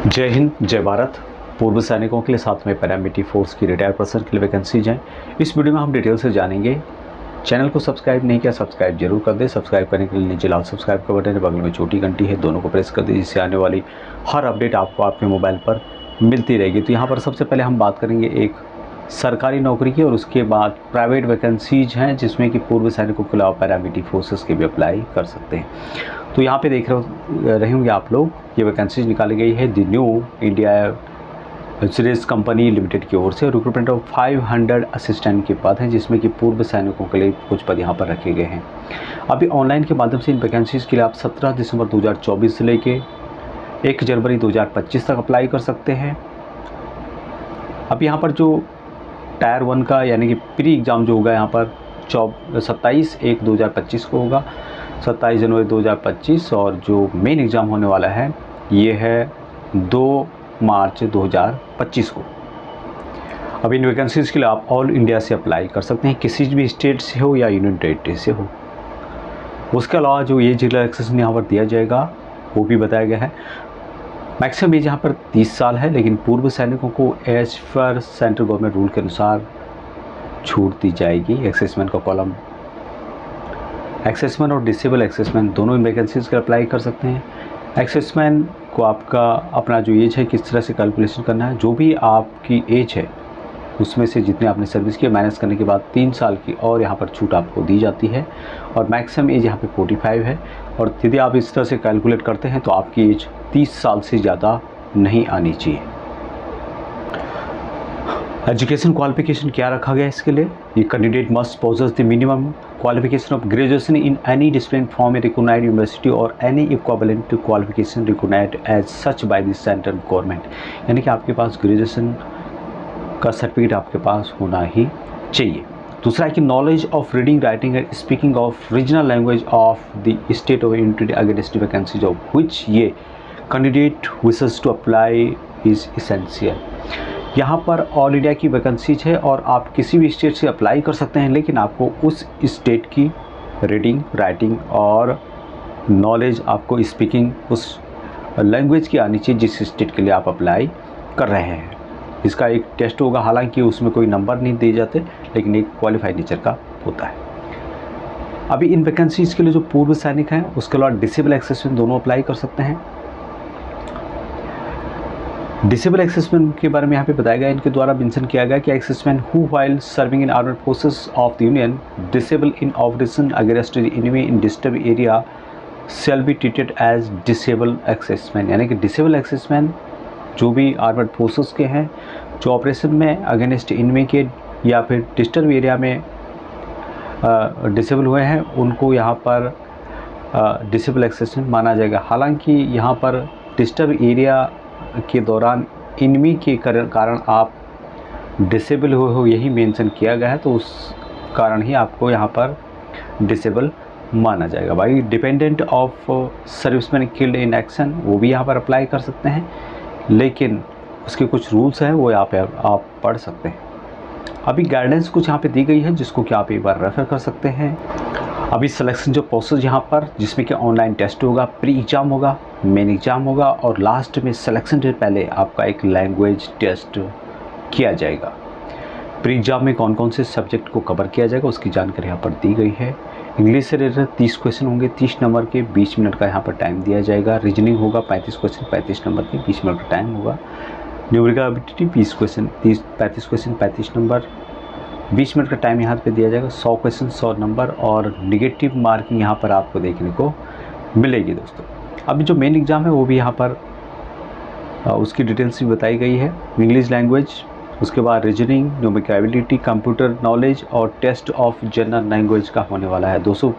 जय हिंद, जय भारत। पूर्व सैनिकों के लिए साथ में पैरामिलिट्री फोर्स की रिटायर्ड पर्सन के लिए वैकेंसीज हैं। इस वीडियो में हम डिटेल से जानेंगे। चैनल को सब्सक्राइब नहीं किया, सब्सक्राइब जरूर कर दें। सब्सक्राइब करने के लिए नीचे लाल सब्सक्राइब का बटन है, बगल में छोटी घंटी है, दोनों को प्रेस कर दें, जिससे आने वाली हर अपडेट आपको आपके मोबाइल पर मिलती रहेगी। तो यहाँ पर सबसे पहले हम बात करेंगे एक सरकारी नौकरी की, और उसके बाद प्राइवेट वैकेंसीज हैं जिसमें कि पूर्व सैनिकों के अलावा पैरामिलिट्री फोर्सेस के भी अप्लाई कर सकते हैं। तो यहाँ पे देख रहे होंगे आप लोग, ये वैकेंसीज निकाली गई है the new India series company limited की ओर से। रिक्रूटमेंट ऑफ 500 असिस्टेंट के पद हैं, जिसमें कि पूर्व सैनिकों के लिए कुछ पद यहाँ पर रखे गए हैं। अभी ऑनलाइन के माध्यम से इन वैकेंसीज़ के लिए आप 17 दिसंबर 2024 से लेके 1 जनवरी 2025 तक अप्लाई कर सकते हैं। अब यहाँ पर जो टायर 1 का यानी कि प्री एग्ज़ाम जो होगा यहाँ पर 27/1/2025 को होगा, 27 जनवरी 2025, और जो मेन एग्ज़ाम होने वाला है ये है 2 मार्च 2025 को। अब इन वैकेंसीज़ के लिए आप ऑल इंडिया से अप्लाई कर सकते हैं, किसी भी स्टेट से हो या यूनियन टेरिटरी से हो। उसके अलावा जो एज रिलैक्सेशन यहाँ पर दिया जाएगा वो भी बताया गया है। मैक्सिमम एज यहाँ पर 30 साल है, लेकिन पूर्व सैनिकों को as per central government rule के अनुसार छूट दी जाएगी। एक्सेसमेंट का कॉलम, एक्सेसमेंट और डिसेबल एक्सेसमेंट दोनों इन वैकेंसीज़ के अप्लाई कर सकते हैं। एक्सेसमेंट को आपका अपना जो एज है किस तरह से कैलकुलेशन करना है, जो भी आपकी एज है उसमें से जितने आपने सर्विस किया माइनस करने के बाद 3 साल की और यहाँ पर छूट आपको दी जाती है। और मैक्सिमम एज यहाँ पे 45 है, और यदि आप इस तरह से कैलकुलेट करते हैं तो आपकी एज 30 साल से ज़्यादा नहीं आनी चाहिए। एजुकेशन क्वालिफिकेशन क्या रखा गया है इसके लिए? ये candidate must possess the minimum qualification of graduation in any discipline from a recognised university और any equivalent qualification recognised as such by the central government. यानी कि आपके पास ग्रेजुएशन का सर्टिफिकेट आपके पास होना ही चाहिए। दूसरा है कि knowledge of reading, writing and speaking of regional language of the state of unity against vacancies of which ये candidate wishes to apply is essential. यहाँ पर ऑल इंडिया की वैकेंसीज है और आप किसी भी स्टेट से अप्लाई कर सकते हैं, लेकिन आपको उस स्टेट की रीडिंग, राइटिंग और नॉलेज, आपको स्पीकिंग उस लैंग्वेज की आनी चाहिए जिस स्टेट के लिए आप अप्लाई कर रहे हैं। इसका एक टेस्ट होगा, हालांकि उसमें कोई नंबर नहीं दिए जाते, लेकिन एक क्वालिफाइड नेचर का होता है। अभी इन वैकेंसीज के लिए जो पूर्व सैनिक हैं उसके अलावा डिसेबल एक्सेसमेंट दोनों अप्लाई कर सकते हैं। डिसेबल एक्सेसमेंट के बारे में यहाँ पे बताया गया, इनके द्वारा मेंशन किया गया कि assessment who while serving in armed forces of the union disable in operation against the enemy in disturb area shall be treated as disable assessment. यानी कि डिसेबल एक्सेसमेंट जो भी आर्मड फोर्सेस के हैं जो ऑपरेशन में अगेंस्ट एनिमी के या फिर डिस्टर्ब एरिया में डिसेबल हुए हैं, उनको यहाँ पर डिसेबल एक्सेसमेंट माना जाएगा। हालांकि यहाँ पर डिस्टर्ब एरिया के दौरान एनिमी के कारण आप डिसेबल हुए हो यही मेंशन किया गया है, तो उस कारण ही आपको यहाँ पर डिसेबल माना जाएगा। भाई dependent of serviceman killed in action वो भी यहाँ पर अप्लाई कर सकते हैं, लेकिन उसके कुछ रूल्स हैं वो यहाँ पे आप पढ़ सकते हैं। अभी गाइडेंस कुछ यहाँ पे दी गई है जिसको कि आप एक बार रेफर कर सकते हैं। अभी सिलेक्शन जो प्रोसेस यहाँ पर, जिसमें कि ऑनलाइन टेस्ट होगा, प्री एग्ज़ाम होगा, मेन एग्ज़ाम होगा, और लास्ट में सिलेक्शन से पहले आपका एक लैंग्वेज टेस्ट किया जाएगा। प्री एग्ज़ाम में कौन कौन से सब्जेक्ट को कवर किया जाएगा उसकी जानकारी यहाँ पर दी गई है। इंग्लिश से रिलेटेड 30 क्वेश्चन होंगे, 30 नंबर के, 20 मिनट का यहाँ पर टाइम दिया जाएगा। रीजनिंग होगा 35 क्वेश्चन, 35 नंबर के, 20 मिनट का टाइम होगा। Numerical ability 20 question, 35 question, 35 number, 20 minute का टाइम यहाँ पे दिया जाएगा। 100 क्वेश्चन, 100 नंबर, और निगेटिव मार्किंग यहाँ पर आपको देखने को मिलेगी दोस्तों। अभी जो मेन एग्ज़ाम है वो भी यहाँ पर उसकी डिटेल्स भी बताई गई है। इंग्लिश लैंग्वेज, उसके बाद reasoning, numerical ability, computer knowledge और टेस्ट ऑफ जनरल लैंग्वेज का होने वाला है। 200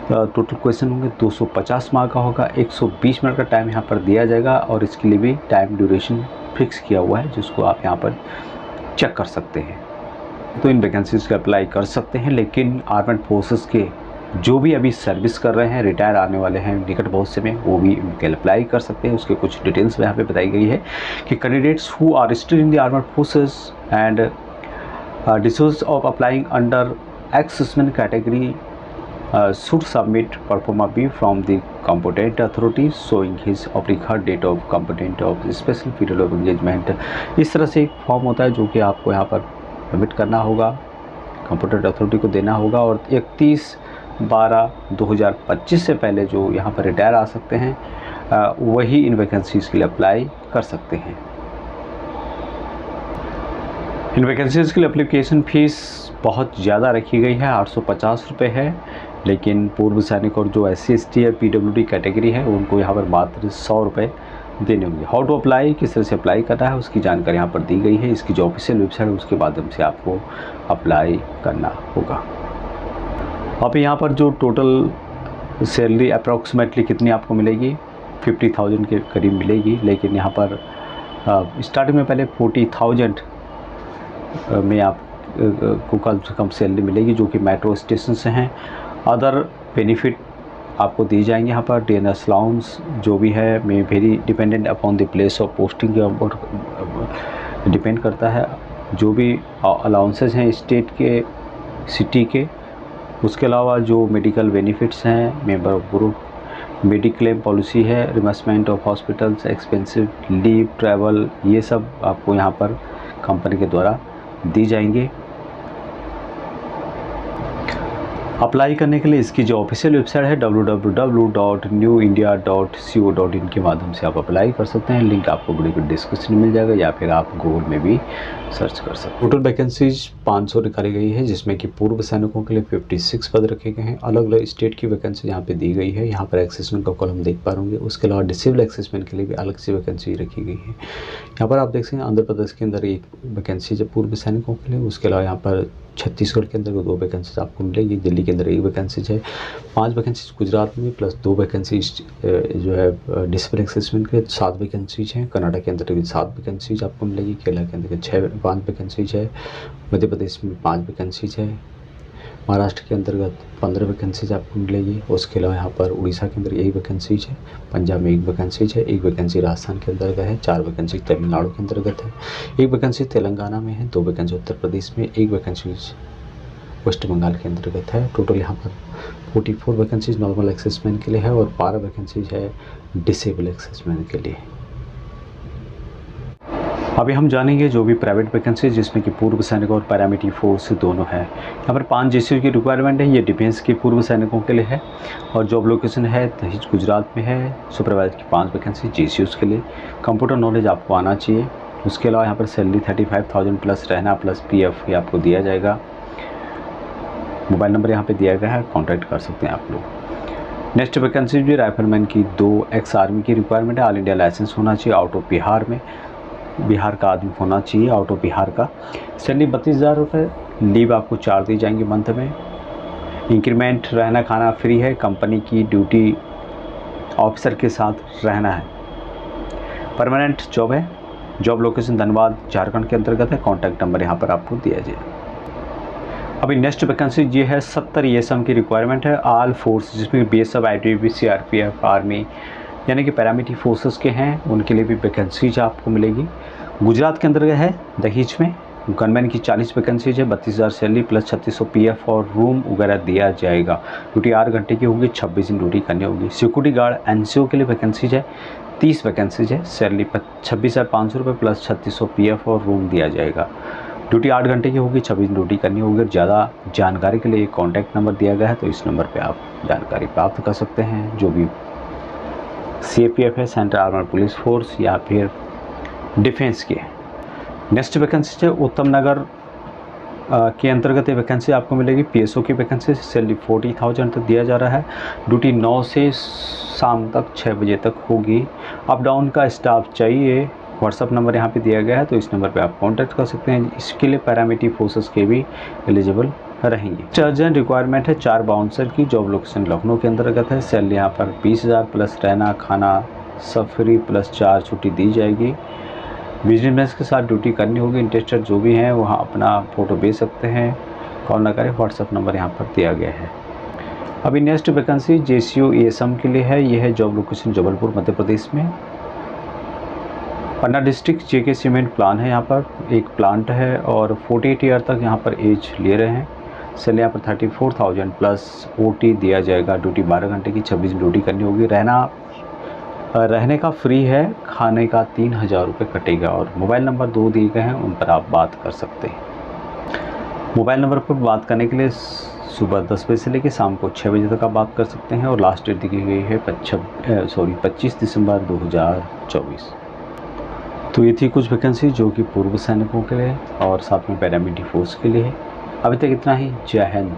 टोटल क्वेश्चन होंगे, 250 मार्क का होगा। 120 मिनट का टाइम यहाँ पर दिया जाएगा, और इसके लिए भी टाइम ड्यूरेशन फिक्स किया हुआ है जिसको आप यहाँ पर चेक कर सकते हैं। तो इन वैकेंसीज़ का अप्लाई कर सकते हैं, लेकिन आर्मड फोर्सेस के जो भी अभी सर्विस कर रहे हैं, रिटायर आने वाले हैं निकट भविष्य में, वो भी इनके अप्लाई कर सकते हैं। उसके कुछ डिटेल्स यहाँ पे बताई गई है कि candidates who are still in the armed forces and desirous of applying under assessment category should submit performa B from the competent authority showing his record date of competent of special period of engagement। इस तरह से एक form होता है जो कि आपको यहाँ पर सबमिट करना होगा, कंप्यूटर अथॉरिटी को देना होगा, और 31/12/2025 से पहले जो यहाँ पर रिटायर आ सकते हैं वही इन वैकेंसीज़ के लिए अप्लाई कर सकते हैं। इन वैकेंसीज़ के लिए एप्लीकेशन फ़ीस बहुत ज़्यादा रखी गई है, 850 रुपये है, लेकिन पूर्व सैनिक और जो SC ST है PWD कैटेगरी है उनको यहाँ पर मात्र 100 रुपये देने होंगे। हाउ टू अप्लाई, किस तरह से अप्लाई करना है उसकी जानकारी यहाँ पर दी गई है। इसकी जो ऑफिशियल वेबसाइट है उसके माध्यम से आपको अप्लाई करना होगा। अब यहाँ पर जो टोटल सैलरी अप्रॉक्सीमेटली कितनी आपको मिलेगी, 50,000 के करीब मिलेगी, लेकिन यहाँ पर स्टार्टिंग में पहले 40,000 में आप को कम से कम सैलरी मिलेगी जो कि मेट्रो स्टेशन से हैं। अदर बेनिफिट आपको दी जाएंगे यहाँ पर। DNS अलाउंस जो भी है may very dependent upon the place of posting के ऊपर डिपेंड करता है। जो भी अलाउंसेस हैं स्टेट के, सिटी के, उसके अलावा जो मेडिकल बेनिफिट्स हैं, member of group, mediclaim policy है, reimbursement of hospitals expensive, leave, travel, ये सब आपको यहाँ पर कंपनी के द्वारा दी जाएंगे। अप्लाई करने के लिए इसकी जो ऑफिशियल वेबसाइट है www.newindia.co.in के माध्यम से आप अप्लाई कर सकते हैं। लिंक आपको वीडियो के डिस्क्रिप्शन में मिल जाएगा या फिर आप गूगल में भी सर्च कर सकते हैं। टोटल वैकेंसीज 500 निकाली गई है, जिसमें कि पूर्व सैनिकों के लिए 56 पद रखे गए हैं। अलग अलग स्टेट की वैकेंसी यहाँ पे दी गई है। यहाँ पर एक्सेसमेंट का कॉलम देख पा रहे होंगे। उसके अलावा डिसेबल एक्सेसमेंट के लिए भी अलग से वैकेंसी रखी गई है। यहाँ पर आप देख सकते हैं आंध्र प्रदेश के अंदर एक वैकेंसी है पूर्व सैनिकों के लिए। उसके अलावा यहाँ पर छत्तीसगढ़ के अंदर 2 वैकेंसीज आपको मिलेगी। दिल्ली के अंदर 1 वैकेंसी है। 5 वैकेंसीज गुजरात में प्लस 2 वैकेंसी जो है डिसेबल एक्सेसमेंट के 7 वैकेंसीज हैं। कर्नाटक के अंदर भी 7 वैकेंसीज आपको मिलेगी। केरला के अंदर 5 वैकेंसीज है। मध्य प्रदेश में 5 वैकेंसीज है। महाराष्ट्र के अंतर्गत 15 वैकेंसीज आपको मिलेगी। उसके अलावा यहाँ पर उड़ीसा के अंदर 1 वैकेंसीज है। पंजाब में 1 वैकेंसीज है। 1 वैकेंसी राजस्थान के अंतर्गत है। 4 वैकेंसी तमिलनाडु के अंतर्गत है। 1 वैकेंसी तेलंगाना में है। 2 वैकेंसी उत्तर प्रदेश में, 1 वैकेंसी वेस्ट बंगाल के अंतर्गत है। टोटल यहाँ पर 44 वैकेंसीज नॉर्मल एक्सेसमेंट के लिए है और 12 वैकेंसीज है डिसेबल एक्सेसमेंट के लिए। अभी हम जानेंगे जो भी प्राइवेट वैकेंसी जिसमें कि पूर्व सैनिक और पैरामिलिट्री फोर्स दोनों है। यहाँ पर 5 JCU की रिक्वायरमेंट है। ये डिफेंस के पूर्व सैनिकों के लिए है और जॉब लोकेशन है दहेज गुजरात में है। सुपरवाइजर की 5 वैकेंसी JCUs के लिए। कंप्यूटर नॉलेज आपको आना चाहिए। उसके अलावा यहाँ पर सैलरी 35,000 प्लस रहना प्लस PF ये आपको दिया जाएगा। मोबाइल नंबर यहाँ पे दिया गया है, कॉन्टैक्ट कर सकते हैं आप लोग। नेक्स्ट वैकेंसी भी राइफलमैन की 2 एक्स आर्मी की रिक्वायरमेंट है। ऑल इंडिया लाइसेंस होना चाहिए। आउट ऑफ बिहार में, बिहार का आदमी होना चाहिए, आउट ऑफ बिहार का। सैलरी 32,000 रुपये। लीव आपको 4 दी जाएंगी मंथ में। इंक्रीमेंट, रहना खाना फ्री है। कंपनी की ड्यूटी ऑफिसर के साथ रहना है। परमानेंट जॉब है। जॉब लोकेशन धनबाद झारखंड के अंतर्गत है। कॉन्टैक्ट नंबर यहाँ पर आपको दिया जाए। अभी नेक्स्ट वैकेंसी ये है 70 ESM की रिक्वायरमेंट है। ऑल फोर्स जिसमें BSF, ITBP, CRPF, आर्मी यानी कि पैरामिलिट्री फोर्सेस के हैं उनके लिए भी वैकेंसीज आपको मिलेगी। गुजरात के अंदर है दहेज में। गनमैन की 40 वैकेंसीज है। 32,000 सैलरी प्लस 3600 PF और रूम वगैरह दिया जाएगा। ड्यूटी 8 घंटे की होगी, 26 दिन ड्यूटी करनी होगी। सिक्योरिटी गार्ड NCO के लिए वैकेंसीज है। 30 वैकेंसीज है। सैलरी 26,500 रुपये प्लस 3600 PF और रूम दिया जाएगा। ड्यूटी 8 घंटे की होगी, 26 दिन ड्यूटी करनी होगी। और ज़्यादा जानकारी के लिए कॉन्टैक्ट नंबर दिया गया है तो इस नंबर पर आप जानकारी प्राप्त कर सकते हैं। जो भी CAPF है, सेंट्रल आर्मड पुलिस फोर्स या फिर डिफेंस के। नेक्स्ट वैकेंसी है उत्तम नगर के अंतर्गत ये वैकेंसी आपको मिलेगी। PSO की वैकेंसी। सैलरी 40,000 तक दिया जा रहा है। ड्यूटी 9 से शाम तक 6 बजे तक होगी। अप डाउन का स्टाफ चाहिए। व्हाट्सअप नंबर यहाँ पे दिया गया है तो इस नंबर पे आप कांटेक्ट कर सकते हैं। इसके लिए पैरामिलिट्री फोर्सेस के भी एलिजिबल रहेंगे। अर्जेंट रिक्वायरमेंट है 4 बाउंसर की। जॉब लोकेशन लखनऊ के अंतर्गत है। सैलरी यहाँ पर 20,000 प्लस रहना खाना सब फ्री प्लस 4 छुट्टी दी जाएगी। बिजनेस के साथ ड्यूटी करनी होगी। इंटरेस्टेड जो भी हैं वहाँ अपना फ़ोटो भेज सकते हैं। कॉल ना करें, व्हाट्सअप नंबर यहाँ पर दिया गया है। अभी नेक्स्ट वैकेंसी JCU ESM के लिए है। ये है जॉब लोकेशन जबलपुर मध्य प्रदेश में। पन्ना डिस्ट्रिक्ट JK सीमेंट प्लान है। यहाँ पर एक प्लांट है और 48 ईयर तक यहाँ पर एज ले रहे हैं। चलिए यहाँ पर 34,000 प्लस OT दिया जाएगा। ड्यूटी 12 घंटे की, 26 ड्यूटी करनी होगी। रहने का फ्री है, खाने का 3,000 रुपये कटेगा। और मोबाइल नंबर 2 दिए गए हैं, उन पर आप बात कर सकते हैं। मोबाइल नंबर पर बात करने के लिए सुबह 10 बजे से लेकर शाम को 6 बजे तक आप बात कर सकते हैं। और लास्ट डेट दी गई है 25 दिसंबर 2024। तो ये थी कुछ वैकेंसी जो कि पूर्व सैनिकों के लिए और साथ में पैरामिलिट्री फोर्स के लिए है। अभी तक इतना ही। जय हिंद।